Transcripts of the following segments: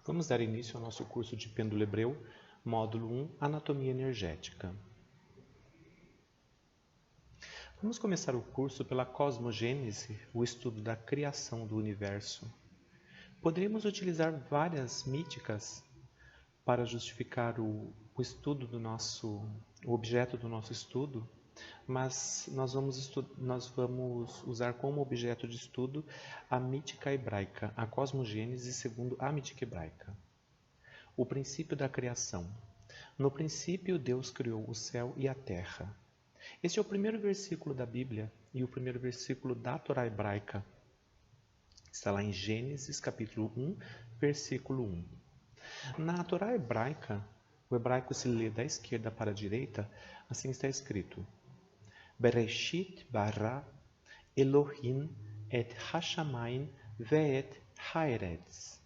Vamos dar início ao nosso curso de Pêndulo Hebreu, módulo 1, Anatomia Energética. Vamos começar o curso pela cosmogênese, o estudo da criação do universo. Poderíamos utilizar várias míticas para justificar o estudo do o objeto do nosso estudo, mas nós vamos usar como objeto de estudo a mítica hebraica, a cosmogênese segundo a mítica hebraica. O princípio da criação. No princípio, Deus criou o céu e a terra. Este é o primeiro versículo da Bíblia e o primeiro versículo da Torá hebraica. Está lá em Gênesis, capítulo 1, versículo 1. Na Torá hebraica, o hebraico se lê da esquerda para a direita, assim está escrito: Bereshit bara Elohim et hashamayim ve'et haaretz.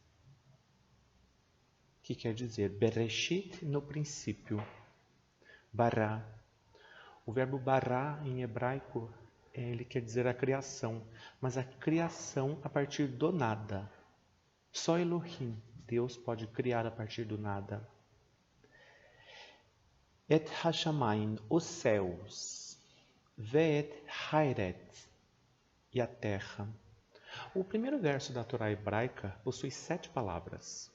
Que quer dizer Bereshit no princípio, bara. O verbo bara em hebraico, ele quer dizer a criação, mas a criação a partir do nada. Só Elohim, Deus, pode criar a partir do nada. Et hashamayim, os céus, ve'et haaretz, e a terra. O primeiro verso da Torá hebraica possui 7 palavras.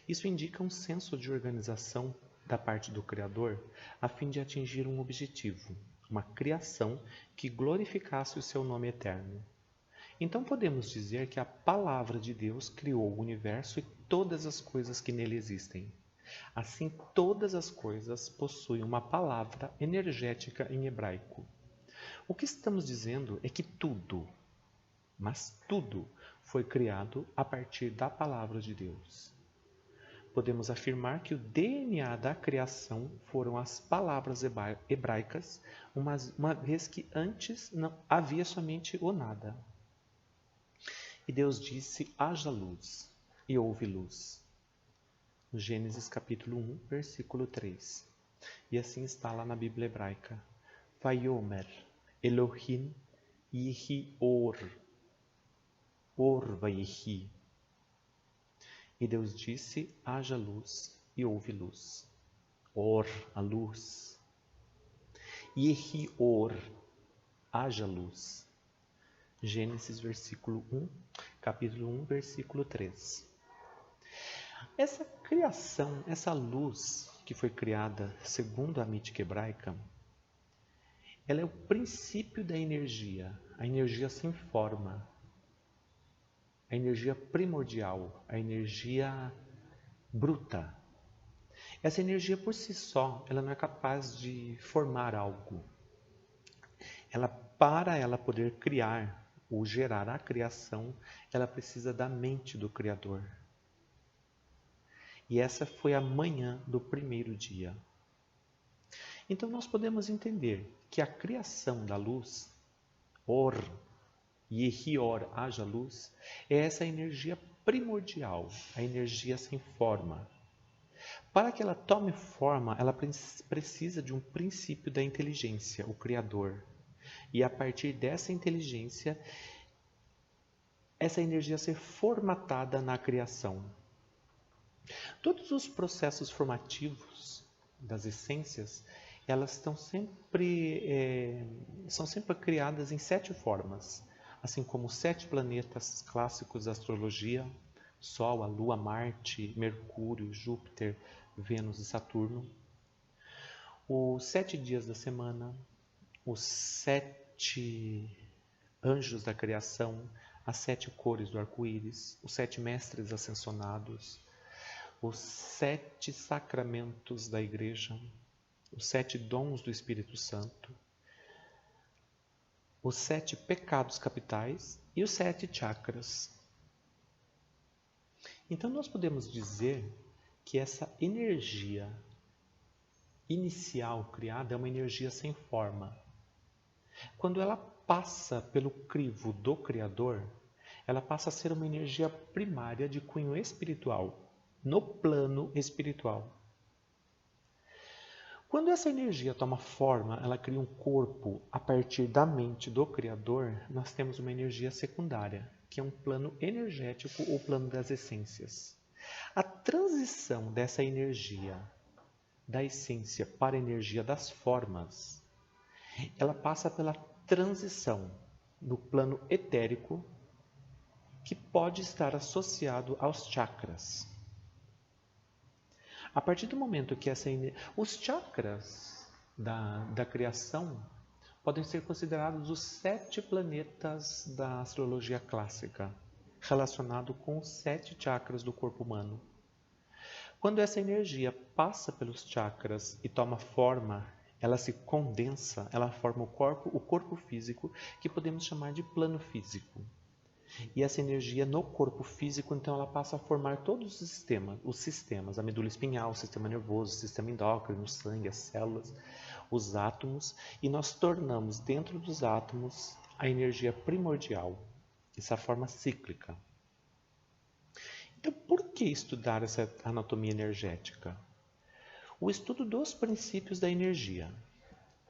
Isso indica um senso de organização da parte do Criador a fim de atingir um objetivo, uma criação que glorificasse o seu nome eterno. Então podemos dizer que a palavra de Deus criou o universo e todas as coisas que nele existem. Assim, todas as coisas possuem uma palavra energética em hebraico. O que estamos dizendo é que tudo, mas tudo, foi criado a partir da palavra de Deus. Podemos afirmar que o DNA da criação foram as palavras hebraicas, uma vez que antes não havia somente o nada. E Deus disse: haja luz, e houve luz. No Gênesis capítulo 1, versículo 3. E assim está lá na Bíblia hebraica: Vayomer Elohim yihi or, or vayihi. E Deus disse: haja luz, e houve luz. Or, a luz. Yehi or, haja luz. Gênesis capítulo 1, versículo 3. Essa criação, essa luz que foi criada segundo a mítica hebraica, ela é o princípio da energia, a energia sem forma. A energia primordial, a energia bruta. Essa energia por si só, ela não é capaz de formar algo. Para ela poder criar ou gerar a criação, ela precisa da mente do Criador. E essa foi a manhã do primeiro dia. Então nós podemos entender que a criação da luz, or, Yehior, haja luz, é essa energia primordial, a energia sem forma. Para que ela tome forma, ela precisa de um princípio da inteligência, o Criador. E a partir dessa inteligência, essa energia ser formatada na criação. Todos os processos formativos das essências, elas são sempre criadas em 7 formas. Assim como os 7 planetas clássicos da astrologia, Sol, a Lua, Marte, Mercúrio, Júpiter, Vênus e Saturno. Os 7 dias da semana, os 7 anjos da criação, as 7 cores do arco-íris, os 7 mestres ascensionados, os 7 sacramentos da Igreja, os 7 dons do Espírito Santo, os 7 pecados capitais e os 7 chakras. Então nós podemos dizer que essa energia inicial criada é uma energia sem forma. Quando ela passa pelo crivo do Criador, ela passa a ser uma energia primária de cunho espiritual, no plano espiritual. Quando essa energia toma forma, ela cria um corpo a partir da mente do Criador, nós temos uma energia secundária, que é um plano energético ou plano das essências. A transição dessa energia da essência para a energia das formas, ela passa pela transição no plano etérico que pode estar associado aos chakras. A partir do momento que os chakras da criação podem ser considerados os 7 planetas da astrologia clássica, relacionado com os 7 chakras do corpo humano. Quando essa energia passa pelos chakras e toma forma, ela se condensa, ela forma o corpo físico, que podemos chamar de plano físico. E essa energia no corpo físico, então, ela passa a formar todos os sistemas, a medula espinhal, o sistema nervoso, o sistema endócrino, o sangue, as células, os átomos, e nós tornamos dentro dos átomos a energia primordial, essa forma cíclica. Então, por que estudar essa anatomia energética? O estudo dos princípios da energia.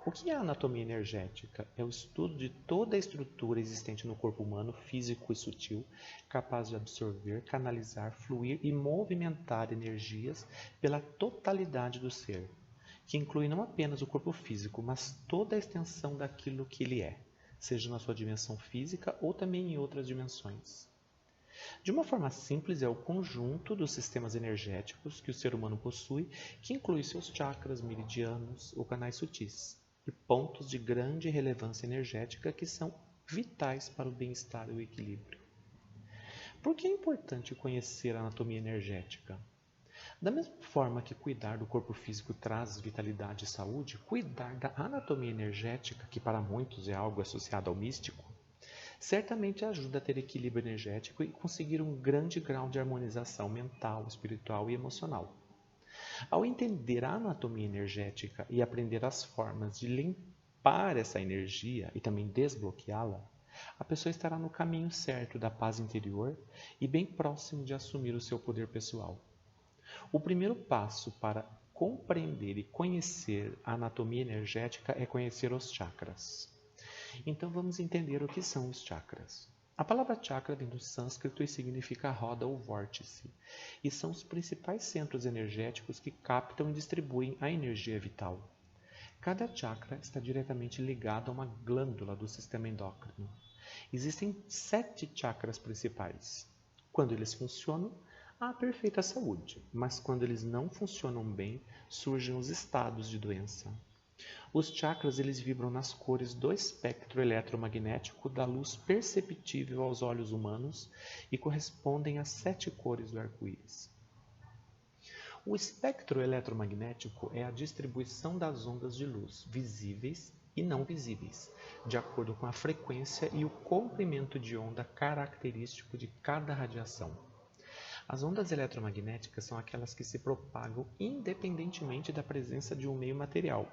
O que é a anatomia energética? É o estudo de toda a estrutura existente no corpo humano, físico e sutil, capaz de absorver, canalizar, fluir e movimentar energias pela totalidade do ser, que inclui não apenas o corpo físico, mas toda a extensão daquilo que ele é, seja na sua dimensão física ou também em outras dimensões. De uma forma simples, é o conjunto dos sistemas energéticos que o ser humano possui, que inclui seus chakras, meridianos ou canais sutis, e pontos de grande relevância energética que são vitais para o bem-estar e o equilíbrio. Por que é importante conhecer a anatomia energética? Da mesma forma que cuidar do corpo físico traz vitalidade e saúde, cuidar da anatomia energética, que para muitos é algo associado ao místico, certamente ajuda a ter equilíbrio energético e conseguir um grande grau de harmonização mental, espiritual e emocional. Ao entender a anatomia energética e aprender as formas de limpar essa energia e também desbloqueá-la, a pessoa estará no caminho certo da paz interior e bem próximo de assumir o seu poder pessoal. O primeiro passo para compreender e conhecer a anatomia energética é conhecer os chakras. Então vamos entender o que são os chakras. A palavra chakra vem do sânscrito e significa roda ou vórtice, e são os principais centros energéticos que captam e distribuem a energia vital. Cada chakra está diretamente ligado a uma glândula do sistema endócrino. Existem 7 chakras principais. Quando eles funcionam, há perfeita saúde, mas quando eles não funcionam bem, surgem os estados de doença. Os chakras eles vibram nas cores do espectro eletromagnético da luz perceptível aos olhos humanos e correspondem às 7 cores do arco-íris. O espectro eletromagnético é a distribuição das ondas de luz, visíveis e não visíveis, de acordo com a frequência e o comprimento de onda característico de cada radiação. As ondas eletromagnéticas são aquelas que se propagam independentemente da presença de um meio material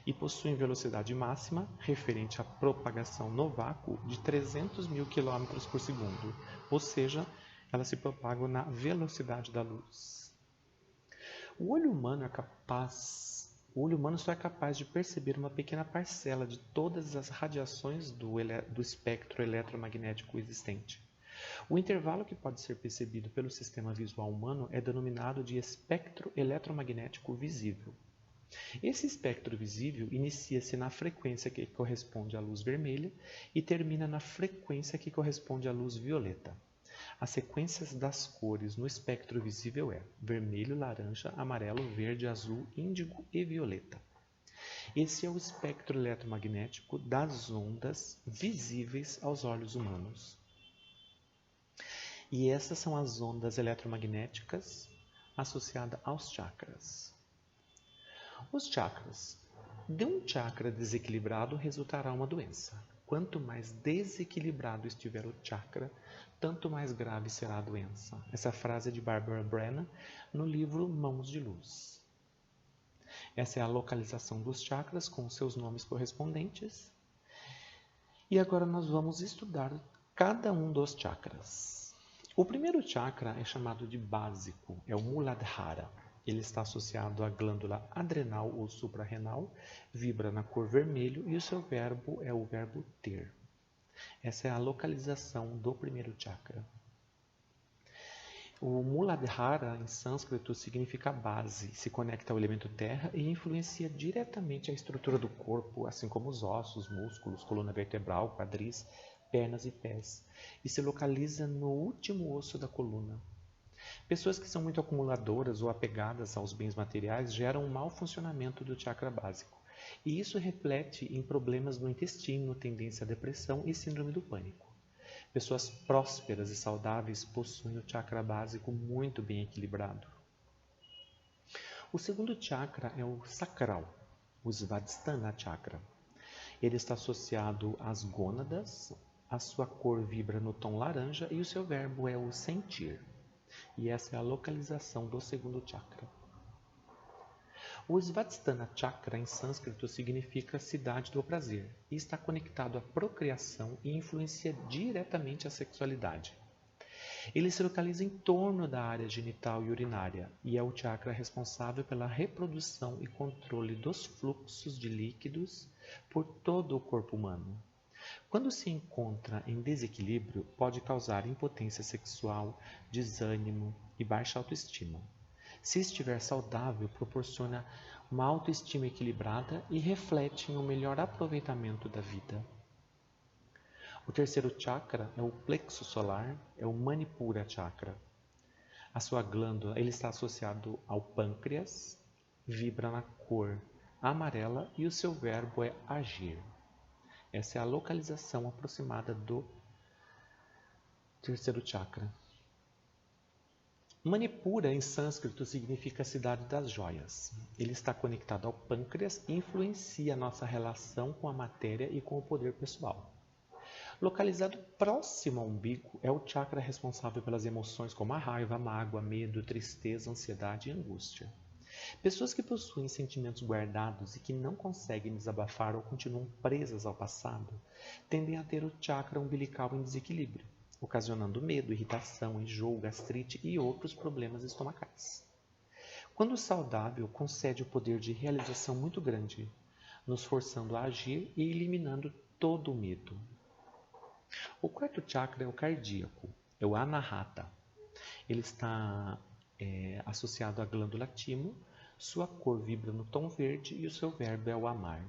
e possuem velocidade máxima, referente à propagação no vácuo, de 300 mil km por segundo, ou seja, elas se propagam na velocidade da luz. O olho humano só é capaz de perceber uma pequena parcela de todas as radiações do espectro eletromagnético existente. O intervalo que pode ser percebido pelo sistema visual humano é denominado de espectro eletromagnético visível. Esse espectro visível inicia-se na frequência que corresponde à luz vermelha e termina na frequência que corresponde à luz violeta. As sequências das cores no espectro visível é vermelho, laranja, amarelo, verde, azul, índigo e violeta. Esse é o espectro eletromagnético das ondas visíveis aos olhos humanos. E essas são as ondas eletromagnéticas associadas aos chakras. Os chakras. De um chakra desequilibrado resultará uma doença. Quanto mais desequilibrado estiver o chakra, tanto mais grave será a doença. Essa frase é de Barbara Brennan no livro Mãos de Luz. Essa é a localização dos chakras com seus nomes correspondentes. E agora nós vamos estudar cada um dos chakras. O primeiro chakra é chamado de básico, é o Muladhara. Ele está associado à glândula adrenal ou suprarrenal, vibra na cor vermelho e o seu verbo é o verbo ter. Essa é a localização do primeiro chakra. O Muladhara, em sânscrito, significa base, se conecta ao elemento terra e influencia diretamente a estrutura do corpo, assim como os ossos, músculos, coluna vertebral, quadris, pernas e pés, e se localiza no último osso da coluna. Pessoas que são muito acumuladoras ou apegadas aos bens materiais geram um mau funcionamento do chakra básico, e isso reflete em problemas no intestino, tendência à depressão e síndrome do pânico. Pessoas prósperas e saudáveis possuem o chakra básico muito bem equilibrado. O segundo chakra é o sacral, o Svadhisthana Chakra. Ele está associado às gônadas, a sua cor vibra no tom laranja e o seu verbo é o sentir. E essa é a localização do segundo chakra. O Svadhisthana Chakra em sânscrito significa cidade do prazer e está conectado à procriação e influencia diretamente a sexualidade. Ele se localiza em torno da área genital e urinária e é o chakra responsável pela reprodução e controle dos fluxos de líquidos por todo o corpo humano. Quando se encontra em desequilíbrio, pode causar impotência sexual, desânimo e baixa autoestima. Se estiver saudável, proporciona uma autoestima equilibrada e reflete em um melhor aproveitamento da vida. O terceiro chakra é o plexo solar, é o Manipura Chakra. A sua glândula ele está associado ao pâncreas, vibra na cor amarela e o seu verbo é agir. Essa é a localização aproximada do terceiro chakra. Manipura em sânscrito significa cidade das joias. Ele está conectado ao pâncreas e influencia a nossa relação com a matéria e com o poder pessoal. Localizado próximo ao umbigo, é o chakra responsável pelas emoções como a raiva, a mágoa, medo, tristeza, ansiedade e angústia. Pessoas que possuem sentimentos guardados e que não conseguem desabafar ou continuam presas ao passado, tendem a ter o chakra umbilical em desequilíbrio, ocasionando medo, irritação, enjoo, gastrite e outros problemas estomacais. Quando saudável, concede o poder de realização muito grande, nos forçando a agir e eliminando todo o medo. O quarto chakra é o cardíaco, é o Anahata. Ele está associado à glândula timo, sua cor vibra no tom verde e o seu verbo é o amar.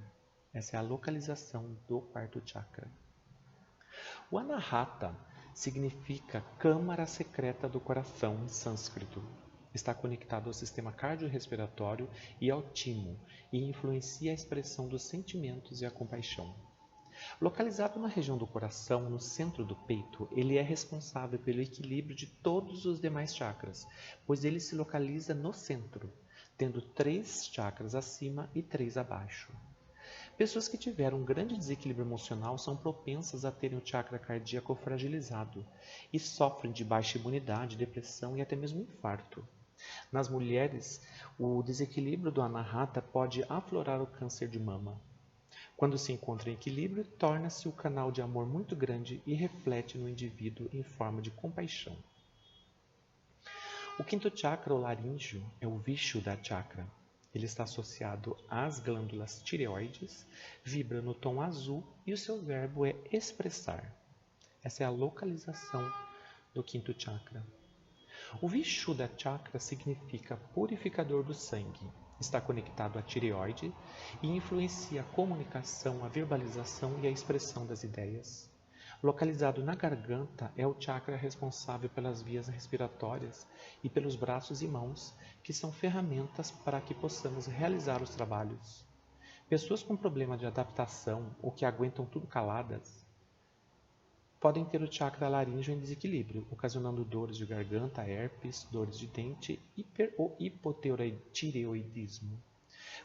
Essa é a localização do quarto chakra. O Anahata significa câmara secreta do coração em sânscrito. Está conectado ao sistema cardiorrespiratório e ao timo e influencia a expressão dos sentimentos e a compaixão. Localizado na região do coração, no centro do peito, ele é responsável pelo equilíbrio de todos os demais chakras, pois ele se localiza no centro, tendo 3 chakras acima e 3 abaixo. Pessoas que tiveram um grande desequilíbrio emocional são propensas a terem o chakra cardíaco fragilizado e sofrem de baixa imunidade, depressão e até mesmo infarto. Nas mulheres, o desequilíbrio do Anahata pode aflorar o câncer de mama. Quando se encontra em equilíbrio, torna-se o canal de amor muito grande e reflete no indivíduo em forma de compaixão. O quinto chakra, o laríngeo, é o Vishuddha Chakra. Ele está associado às glândulas tireoides, vibra no tom azul e o seu verbo é expressar. Essa é a localização do quinto chakra. O Vishuddha Chakra significa purificador do sangue. Está conectado à tireoide e influencia a comunicação, a verbalização e a expressão das ideias. Localizado na garganta, é o chakra responsável pelas vias respiratórias e pelos braços e mãos, que são ferramentas para que possamos realizar os trabalhos. Pessoas com problema de adaptação ou que aguentam tudo caladas podem ter o chakra laríngeo em desequilíbrio, ocasionando dores de garganta, herpes, dores de dente ou hipotireoidismo.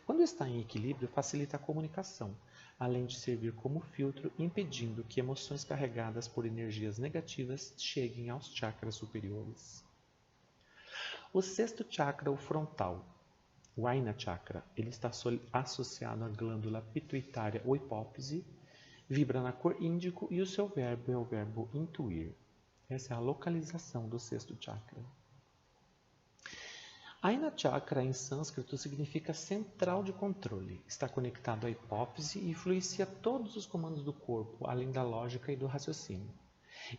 Quando está em equilíbrio, facilita a comunicação, além de servir como filtro, impedindo que emoções carregadas por energias negativas cheguem aos chakras superiores. O sexto chakra, o frontal, o Ajna Chakra, ele está associado à glândula pituitária ou hipófise, vibra na cor índico e o seu verbo é o verbo intuir. Essa é a localização do sexto chakra. Ajna Chakra em sânscrito significa central de controle. Está conectado à hipófise e influencia todos os comandos do corpo, além da lógica e do raciocínio.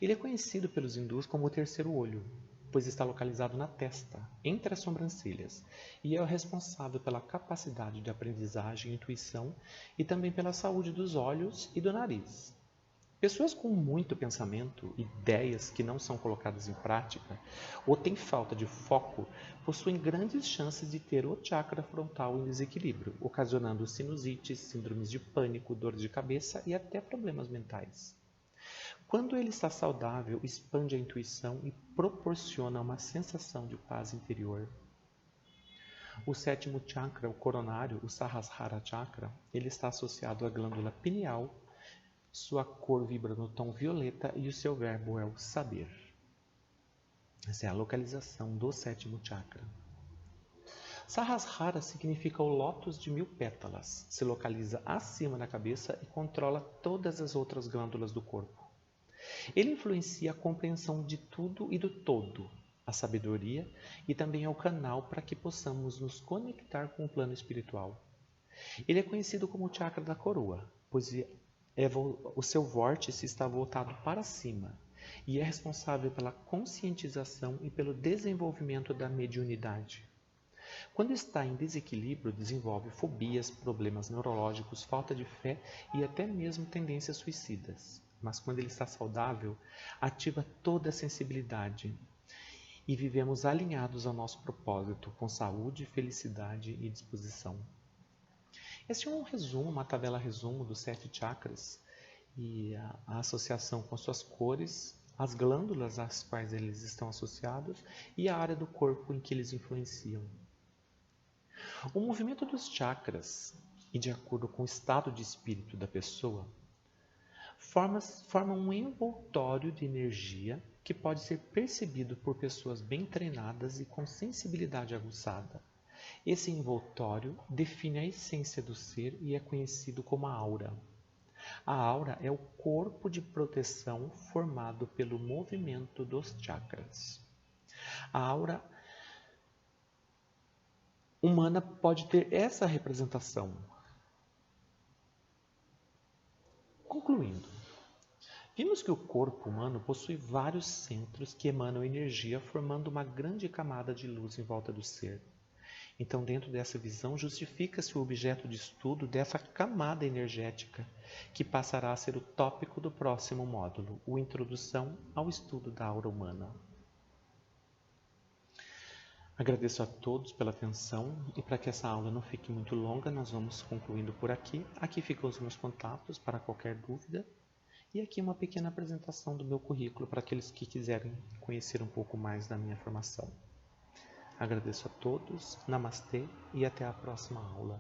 Ele é conhecido pelos hindus como o terceiro olho. pois está localizado na testa, entre as sobrancelhas, e é o responsável pela capacidade de aprendizagem e intuição e também pela saúde dos olhos e do nariz. Pessoas com muito pensamento, ideias que não são colocadas em prática ou têm falta de foco possuem grandes chances de ter o chakra frontal em desequilíbrio, ocasionando sinusites, síndromes de pânico, dor de cabeça e até problemas mentais. Quando ele está saudável, expande a intuição e proporciona uma sensação de paz interior. O sétimo chakra, o coronário, o Sahasrara Chakra, ele está associado à glândula pineal. Sua cor vibra no tom violeta e o seu verbo é o saber. Essa é a localização do sétimo chakra. Sahasrara significa o lótus de 1000 pétalas. Se localiza acima da cabeça e controla todas as outras glândulas do corpo. Ele influencia a compreensão de tudo e do todo, a sabedoria, e também é o canal para que possamos nos conectar com o plano espiritual. Ele é conhecido como o chakra da coroa, pois o seu vórtice está voltado para cima e é responsável pela conscientização e pelo desenvolvimento da mediunidade. Quando está em desequilíbrio, desenvolve fobias, problemas neurológicos, falta de fé e até mesmo tendências suicidas. Mas quando ele está saudável, ativa toda a sensibilidade e vivemos alinhados ao nosso propósito, com saúde, felicidade e disposição. Este é um resumo, uma tabela resumo dos 7 chakras e a associação com suas cores, as glândulas às quais eles estão associados e a área do corpo em que eles influenciam. O movimento dos chakras, e de acordo com o estado de espírito da pessoa, forma um envoltório de energia que pode ser percebido por pessoas bem treinadas e com sensibilidade aguçada. Esse envoltório define a essência do ser e é conhecido como a aura. A aura é o corpo de proteção formado pelo movimento dos chakras. A aura humana pode ter essa representação. Concluindo, vimos que o corpo humano possui vários centros que emanam energia, formando uma grande camada de luz em volta do ser. Então, dentro dessa visão, justifica-se o objeto de estudo dessa camada energética, que passará a ser o tópico do próximo módulo, o Introdução ao Estudo da Aura Humana. Agradeço a todos pela atenção e para que essa aula não fique muito longa, nós vamos concluindo por aqui. Aqui ficam os meus contatos para qualquer dúvida e aqui uma pequena apresentação do meu currículo para aqueles que quiserem conhecer um pouco mais da minha formação. Agradeço a todos, namastê e até a próxima aula.